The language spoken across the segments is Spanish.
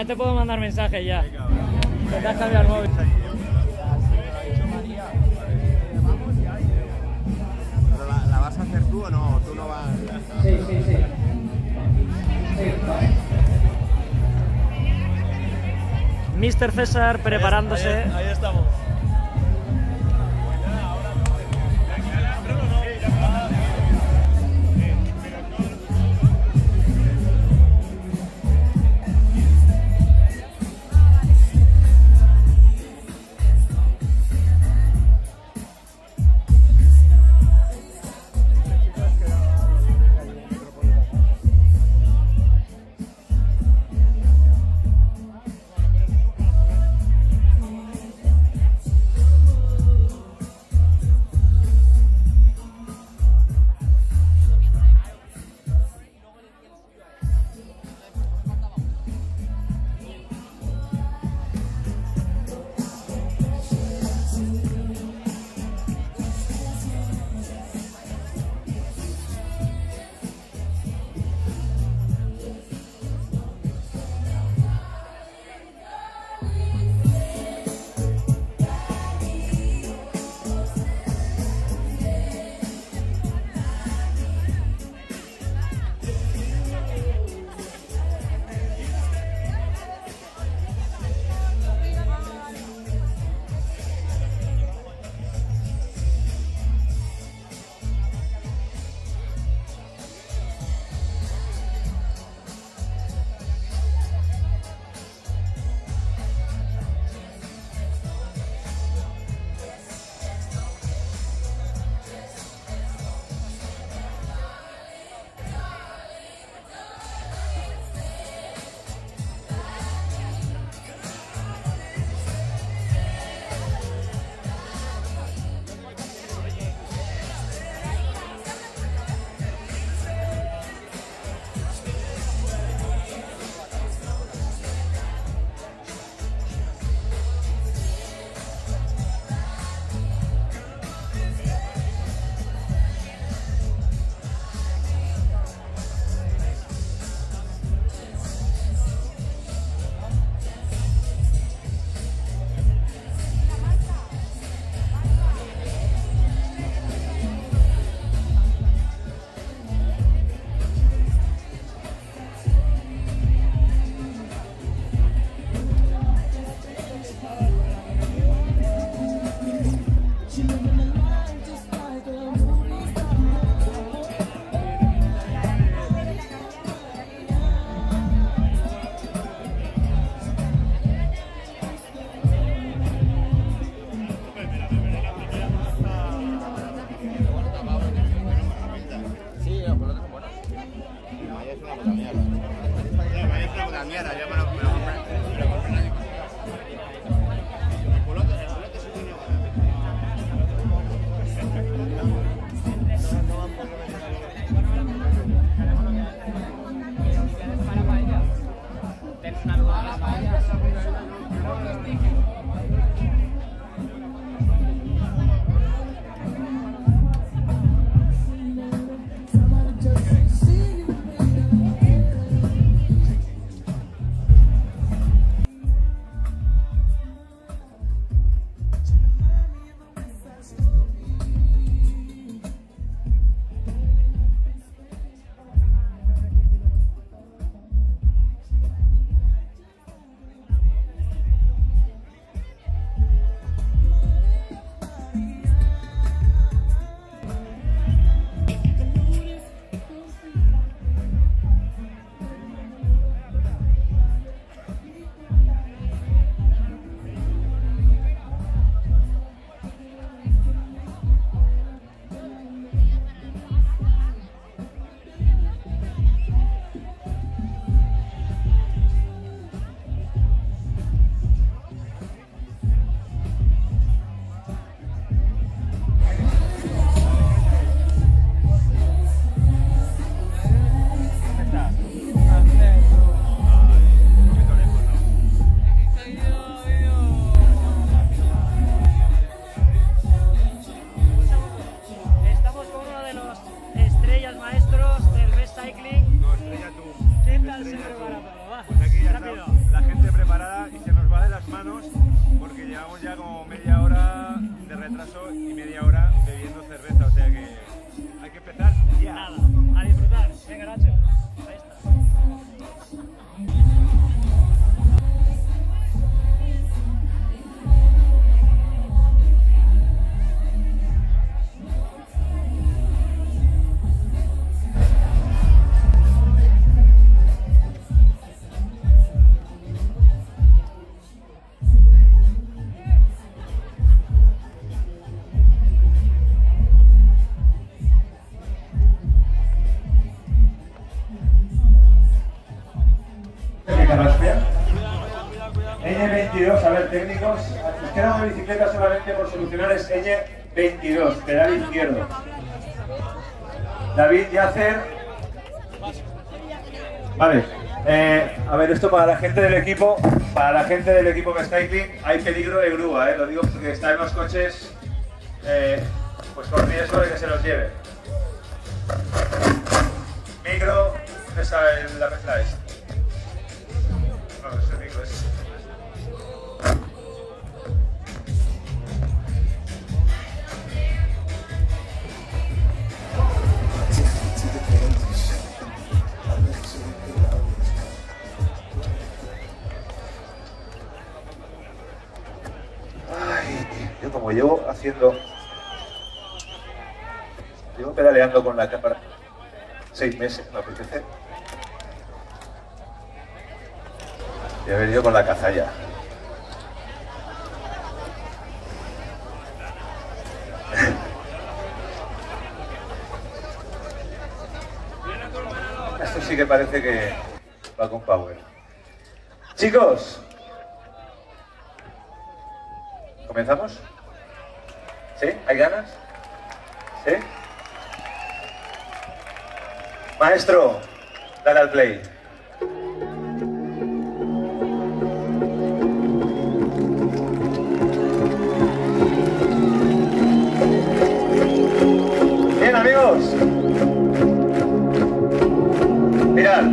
ya te puedo mandar mensajes ya. Que te has cambiado el móvil. ¿Pero la vas a hacer tú o no? ¿Tú no vas? Sí. Mr. César preparándose. Ahí estamos. retraso y media hora bebiendo cerveza, o sea que hay que empezar ya. Nada, a disfrutar. Venga, Nacho. Ahí está. Ñ22, a ver, técnicos, nos queda una bicicleta solamente por solucionar, es Ñ22, pedal izquierdo. David Yacer. Vale, a ver, esto para la gente del equipo, Cycling, hay peligro de grúa, lo digo porque está en los coches, pues con riesgo de que se los lleve. Micro, ¿dónde está la mezcla esta? No, ese micro es... Yo como llevo pedaleando con la cámara 6 meses, me apetece. Y haber ido con la cazalla. Esto sí que parece que va con power. Chicos, ¿comenzamos? ¿Sí? ¿Hay ganas? ¿Sí? Maestro, dale al play. Bien, amigos. Mirad.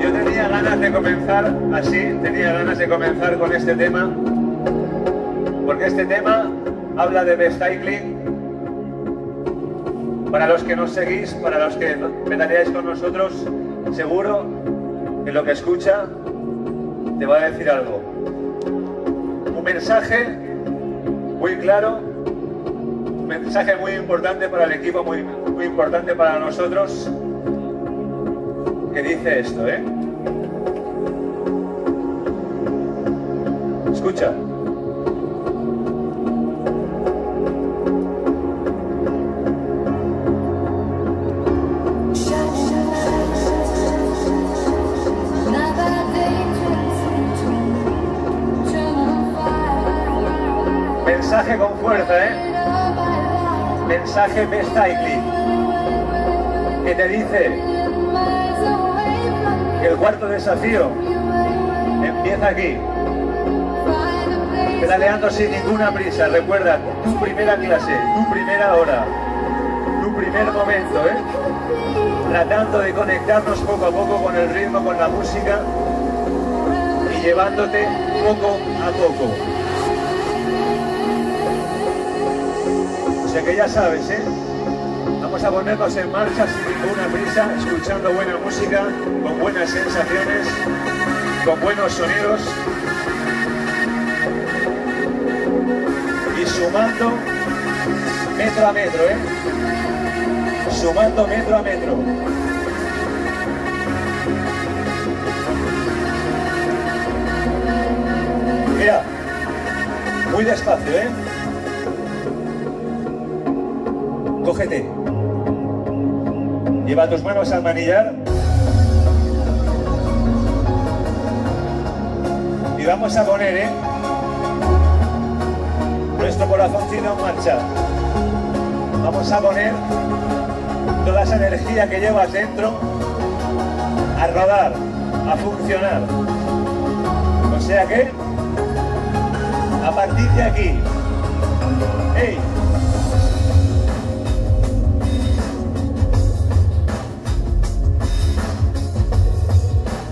Yo tenía ganas de comenzar así, tenía ganas de comenzar con este tema. Porque este tema habla de best cycling. Para los que nos seguís, para los que pedaleáis con nosotros, seguro que lo que escucha te va a decir algo. Un mensaje muy claro, un mensaje muy importante para el equipo, muy importante para nosotros, que dice esto, Escucha. Mensaje con fuerza, Mensaje best cycling, que te dice que el cuarto desafío empieza aquí, pedaleando sin ninguna prisa. Recuerda, tu primera clase, tu primera hora, tu primer momento, tratando de conectarnos poco a poco con el ritmo, con la música y llevándote poco a poco. O sea que ya sabes, vamos a ponernos en marcha sin ninguna prisa, escuchando buena música, con buenas sensaciones, con buenos sonidos y sumando metro a metro, Sumando metro a metro. Mira, muy despacio, Cógete. Lleva tus manos al manillar. Y vamos a poner, nuestro corazoncito en marcha. Vamos a poner toda esa energía que llevas dentro a rodar, a funcionar. O sea que, a partir de aquí, ¡hey!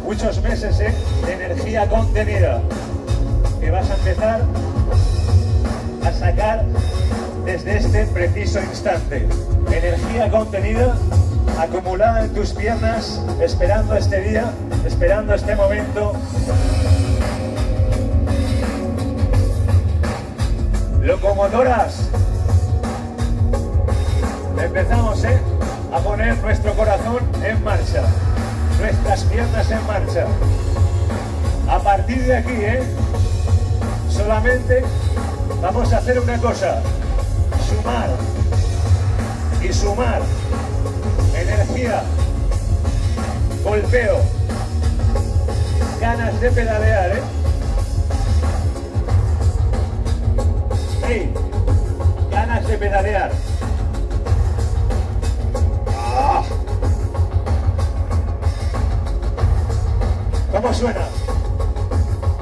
Muchos meses de energía contenida que vas a empezar a desde este preciso instante. Energía contenida, acumulada en tus piernas, esperando este día, esperando este momento. Locomotoras. Empezamos, a poner nuestro corazón en marcha, nuestras piernas en marcha. A partir de aquí, solamente vamos a hacer una cosa: sumar y sumar. Energía, golpeo, ganas de pedalear, ¡Hey! Ganas de pedalear. ¡Ah! ¿Cómo suena?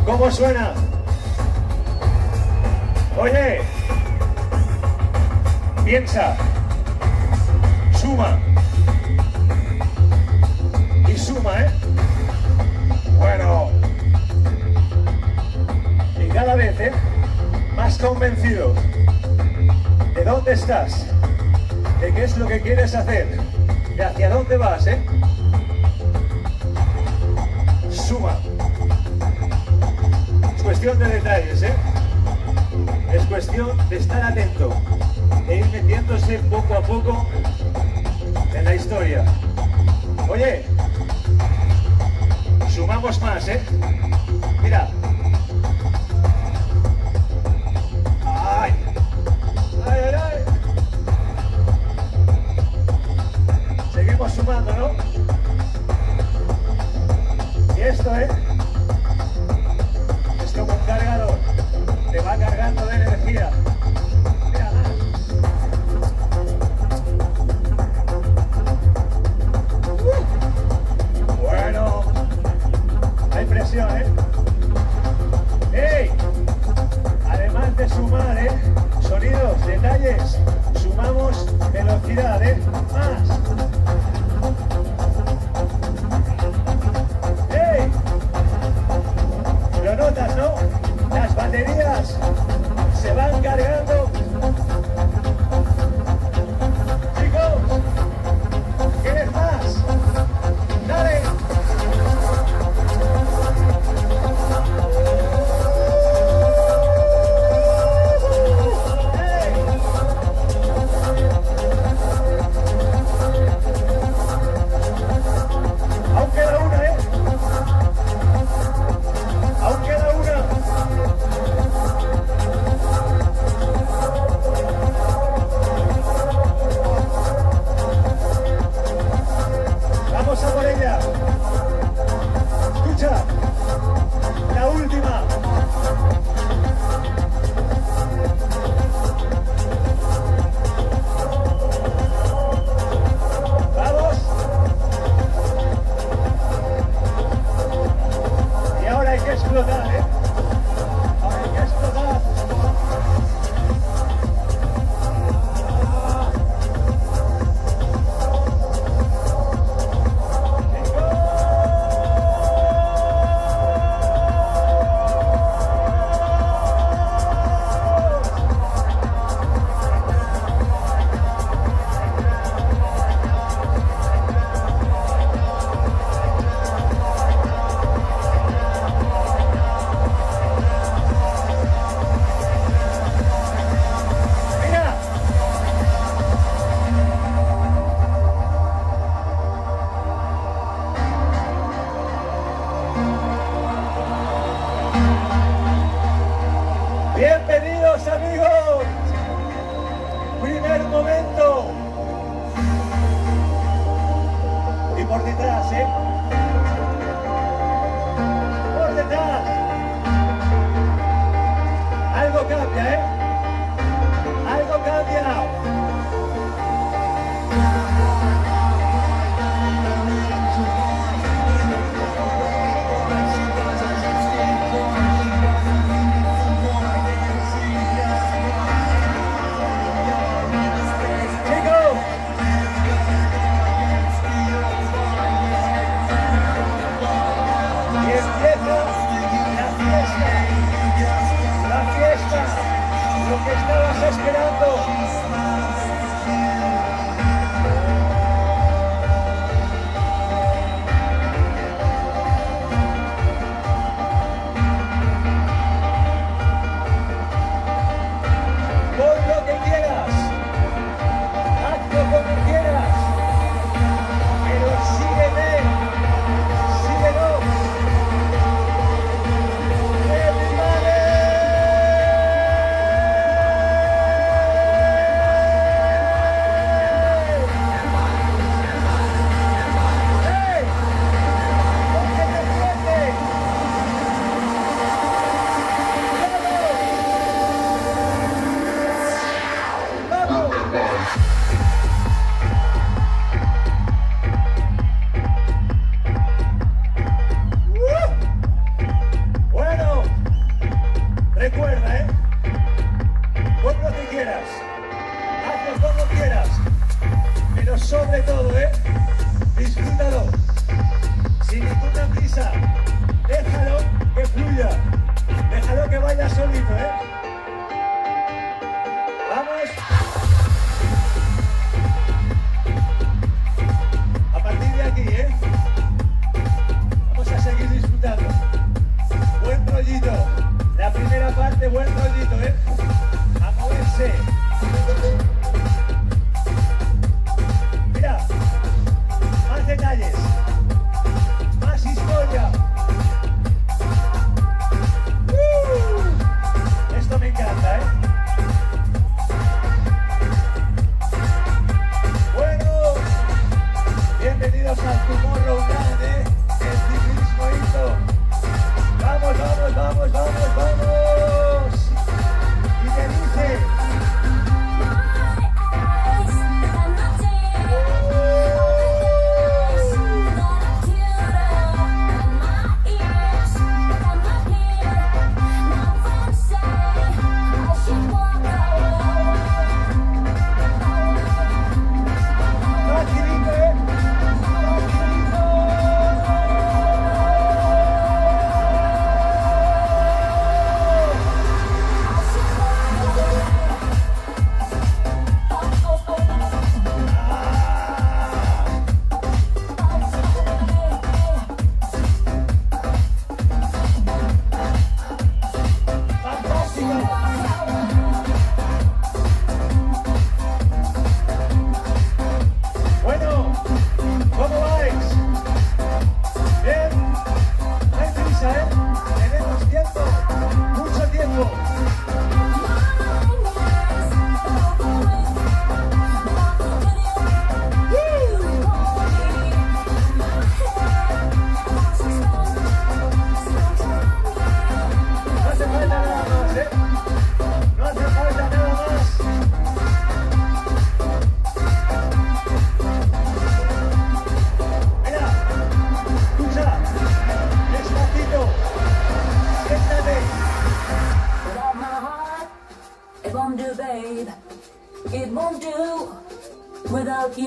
¿Cómo suena? Oye, piensa, suma y suma, Bueno, y cada vez, más convencido de dónde estás, de qué es lo que quieres hacer, de hacia dónde vas, Suma. Es cuestión de detalles, Es cuestión de estar atento, de ir metiéndose poco a poco en la historia. Oye, sumamos más, Mira. ¡Ay! ¡Ay, ay, ay! Seguimos sumando, ¿no? Y esto, es como un cargador. Te va cargando de energía. Mira, más. Bueno, hay presión, ¡Ey! Además de sumar, sonidos, detalles, sumamos velocidad, más. ¡Ey! Lo notas, ¿no? Las baterías se van cargando. Chicos, ¿quieres más? ¡Dale! Aún queda una, Aún queda una. Vamos a por ella. Escucha. La última. Vamos. Y ahora hay que explotar, Ahora hay que explotar. Bienvenidos, amigos. Primer momento. Y por detrás, por detrás. Algo cambia, Algo cambia. esperando. Pon lo que quieras, hazlo como quieras, pero sígueme, síguelo. Recuerda, pon lo que quieras, hazlo como quieras, pero sobre todo, disfrútalo, sin ninguna prisa, déjalo que fluya, déjalo que vaya solito, Vamos. A partir de aquí, vamos a seguir disfrutando. Buen rollito. La primera parte, buen rollito, A moverse. Mira, más detalles, más historia. Esto me encanta, Bueno, bienvenidos al Tomorrowland, el ciclismo hito. Vamos, vamos, vamos, vamos, vamos. Y te dice.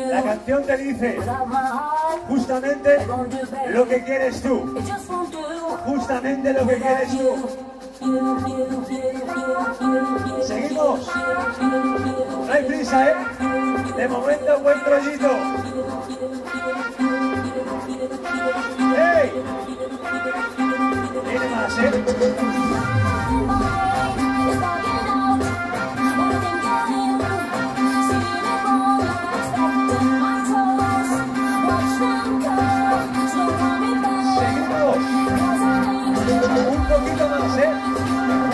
La canción te dice justamente lo que quieres tú. Justamente lo que quieres tú. Seguimos. No hay prisa, De momento, buen rollito. ¡Hey! Viene más, Un poquito más,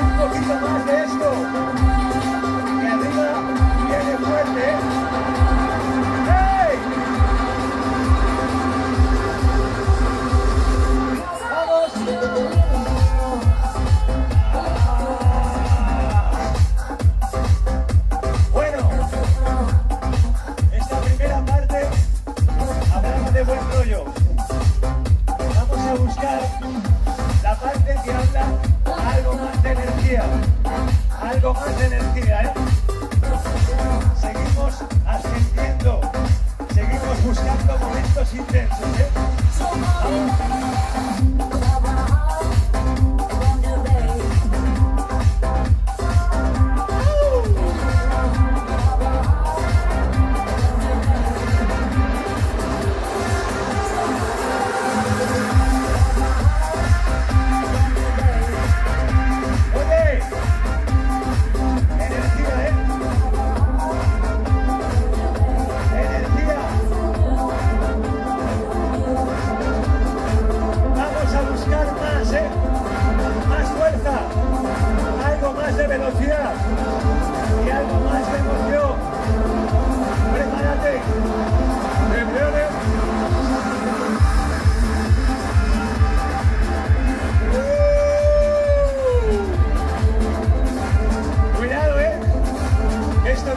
Un poquito más de esto. Y arriba viene fuerte, ¡Hey! ¡Vamos! Bueno, esta primera parte hablamos de buen rollo. Vamos a buscar la parte que habla algo más de energía, Seguimos ascendiendo, seguimos buscando momentos intensos,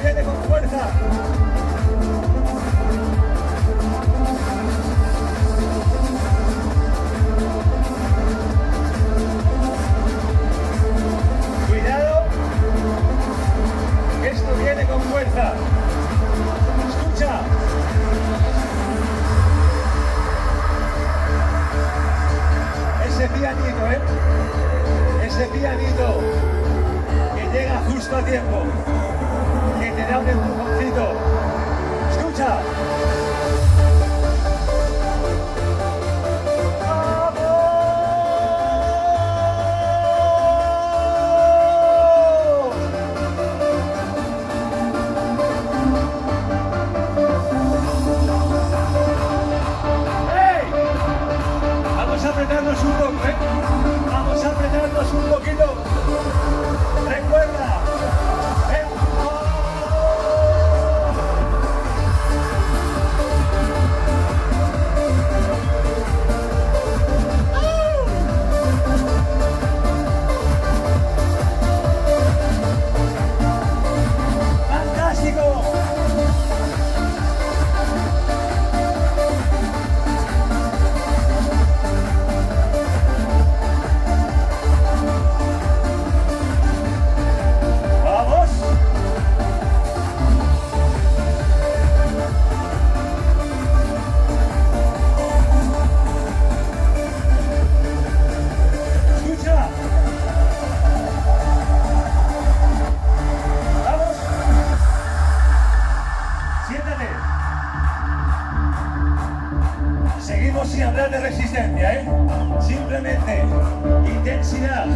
viene con fuerza. Cuidado, que esto viene con fuerza. Escucha. Ese pianito, ese pianito que llega justo a tiempo, que te da un empujoncito. Escucha. Vamos a apretarnos un poco, Vamos a apretarnos un poquito. Recuerda. ¡Fantástico! Seguimos sin hablar de resistencia, simplemente intensidad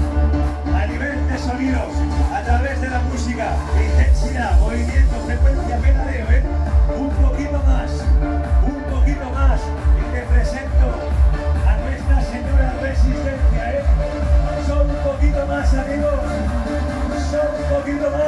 a nivel de sonidos, a través de la música, intensidad, movimiento, frecuencia, pedaleo, un poquito más, y te presento a Nuestra Señora Resistencia, son un poquito más, amigos, son un poquito más.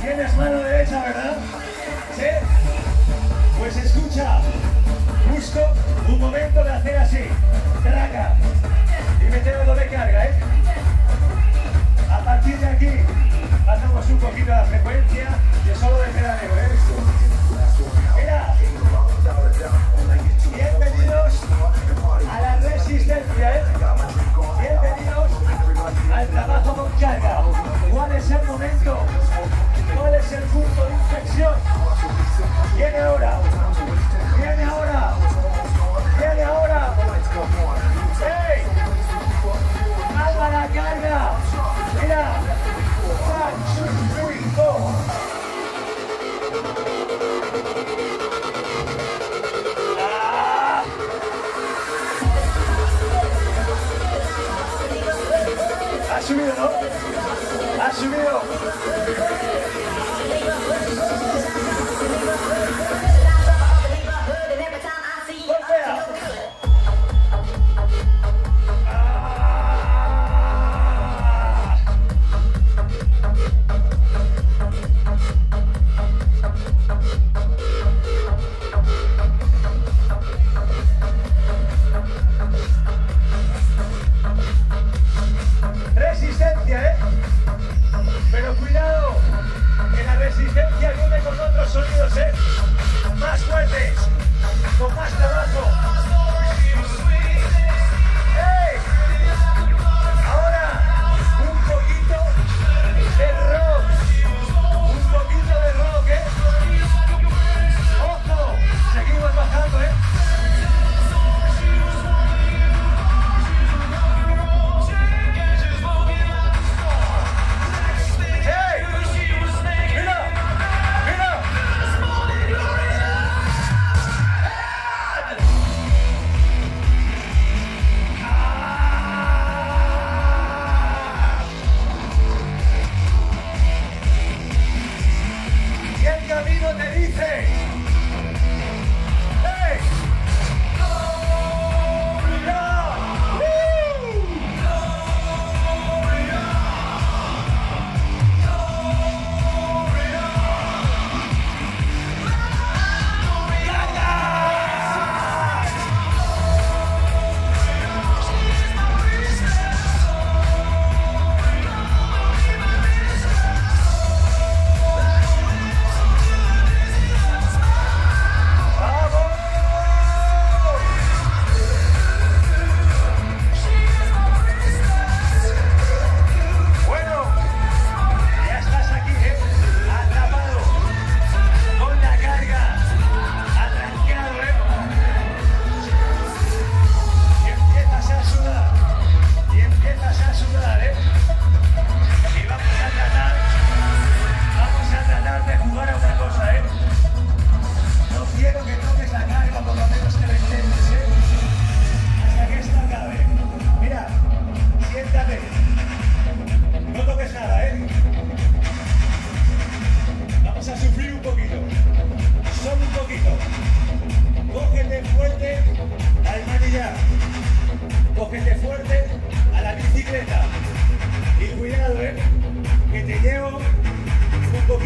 Tienes mano derecha, ¿verdad? ¿Sí? Pues escucha, justo un momento de hacer así, traca, y meter doble carga, A partir de aquí, bajamos un poquito la frecuencia y solo de pedaleo, Mira, bienvenidos a la resistencia, Bienvenidos al trabajo con carga. ¿Cuál es el momento? ¿Cuál es el punto de inflexión? Viene ahora. Viene ahora. Viene ahora. ¡Hey! ¡Alba la carga! Mira. 1, 2, 3, 4. Ha subido, ¿no? Ha subido. Golpea. Resistencia, pero cuidado, que la resistencia viene con otros sonidos, más fuertes, con más trabajo. ¡Hey! Ahora, un poquito de rock, un poquito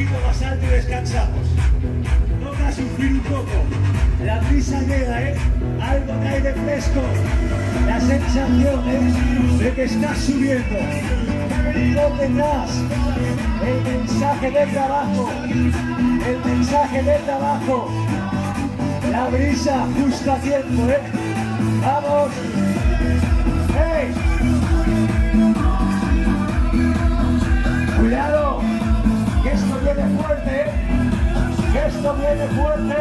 poquito más alto y descansamos. Toca sufrir un poco. La brisa llega, algo que hay de fresco. La sensación de que estás subiendo. Por detrás, el mensaje de trabajo. El mensaje de trabajo. La brisa justo a tiempo, ¡vamos! ¡Hey! Cuidado, que esto viene fuerte, que esto viene fuerte.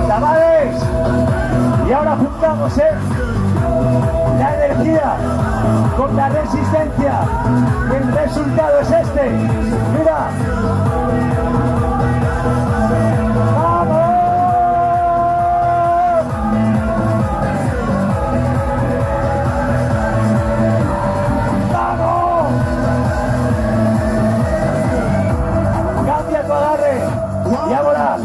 ¡Chavales! Y ahora juntamos, la energía con la resistencia. El resultado es este. Mira. ¡Vamos! ¡Vamos! Cambia tu agarre y a volar.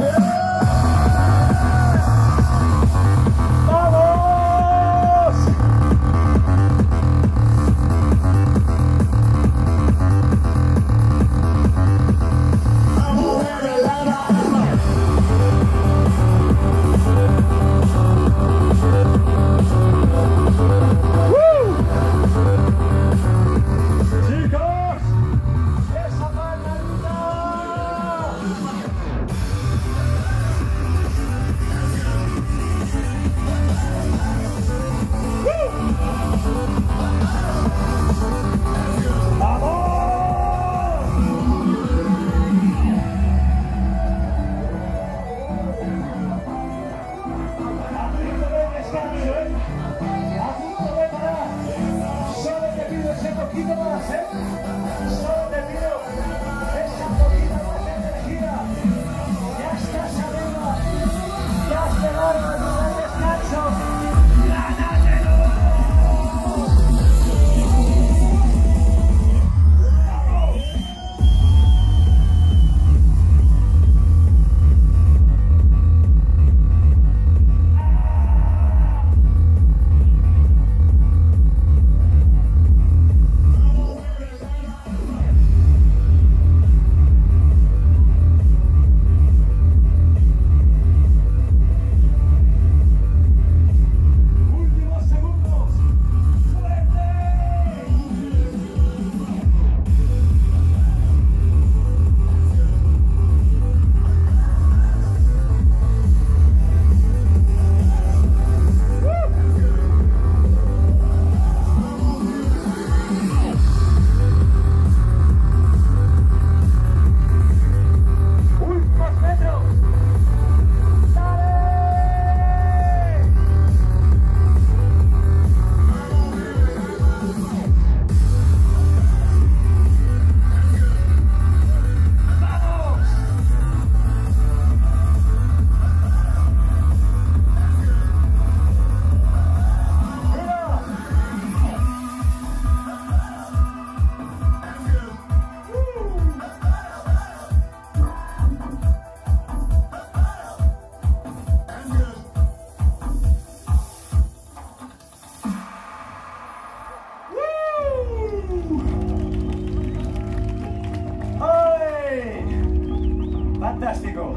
Fantástico.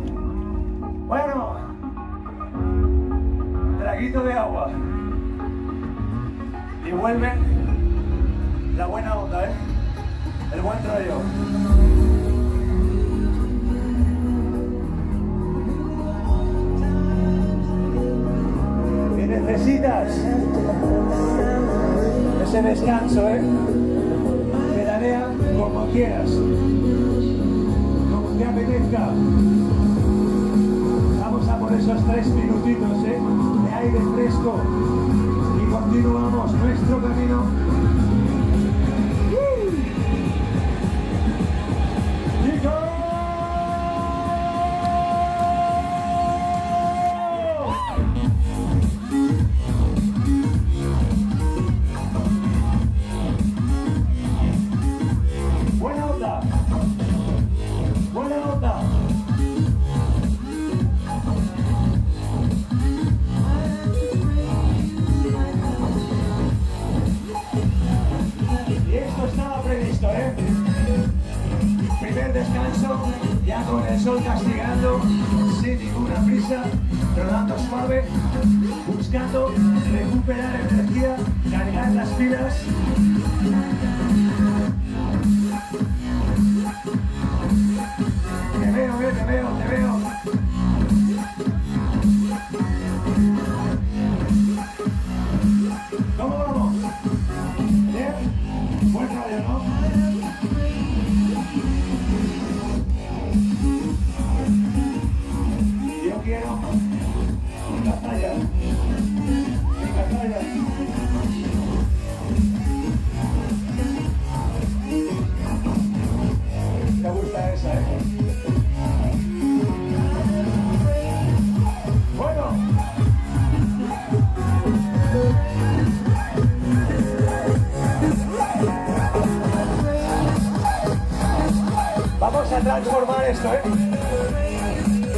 Bueno, traguito de agua. Y vuelve la buena onda, el buen rollo. Y necesitas ese descanso, pedalea como quieras, como te apetezca. Vamos a por esos 3 minutitos de aire fresco y continuamos nuestro camino. descanso, ya con el sol castigando, sin ninguna prisa, rodando suave, buscando recuperar energía, cargar las pilas. Te veo, te veo, te veo. ¿Cómo vamos? ¿Bien? Buen rollo, ¿no? Yo quiero una talla. Una talla. Me gusta esa, ¿eh? Bueno. Vamos a transformar esto, ¿eh?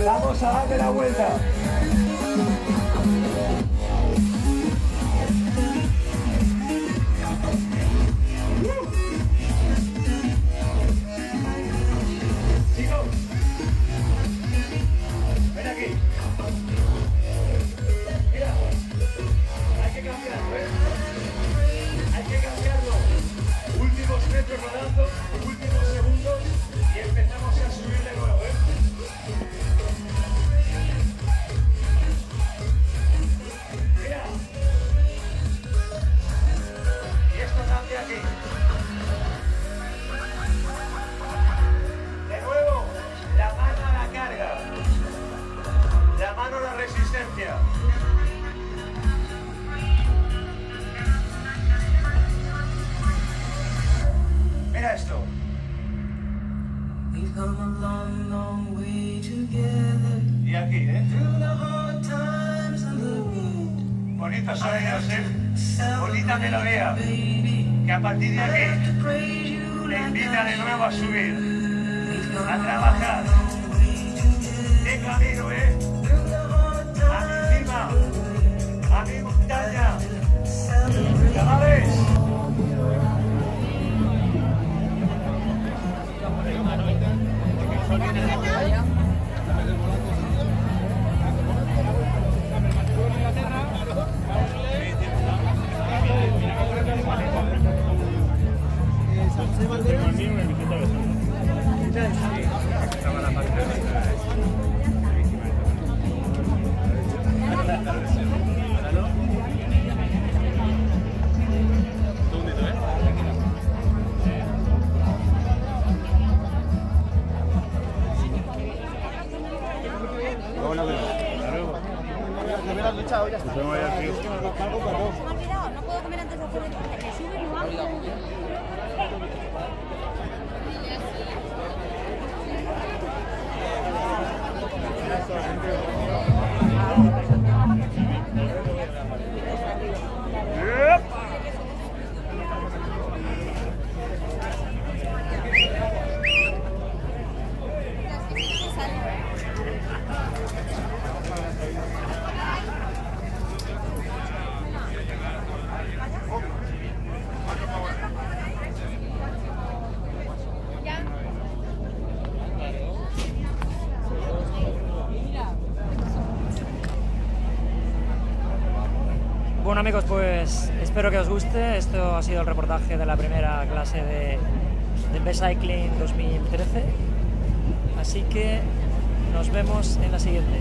Vamos a darle la vuelta. Chicos, ven aquí. Mira, hay que cambiarlo, ¿eh? Hay que cambiarlo. Últimos metros rodando, últimos segundos y empezamos a subir de nuevo, ¿eh? Mira. Y esto cambia aquí. De nuevo, la mano a la carga. La mano a la resistencia. Mira esto. We've come a long, long way together. Y aquí, ¿eh? Through the hard times and the good. Bonitos sonidos, ¿eh? Bonita melodía. Baby, Que a partir de I aquí have to praise you te like invita de nuevo a subir, we've come a trabajar. a long way together. De camino, ¿eh? Through the hard A mi cima, a mi montaña. times. Chavales. Estaba la parte Se me ha olvidado, no puedo comer antes de hacer el viaje. Me sube y no hago. Bueno amigos, pues espero que os guste. Esto ha sido el reportaje de la primera clase de B-Cycling 2013. Así que nos vemos en la siguiente.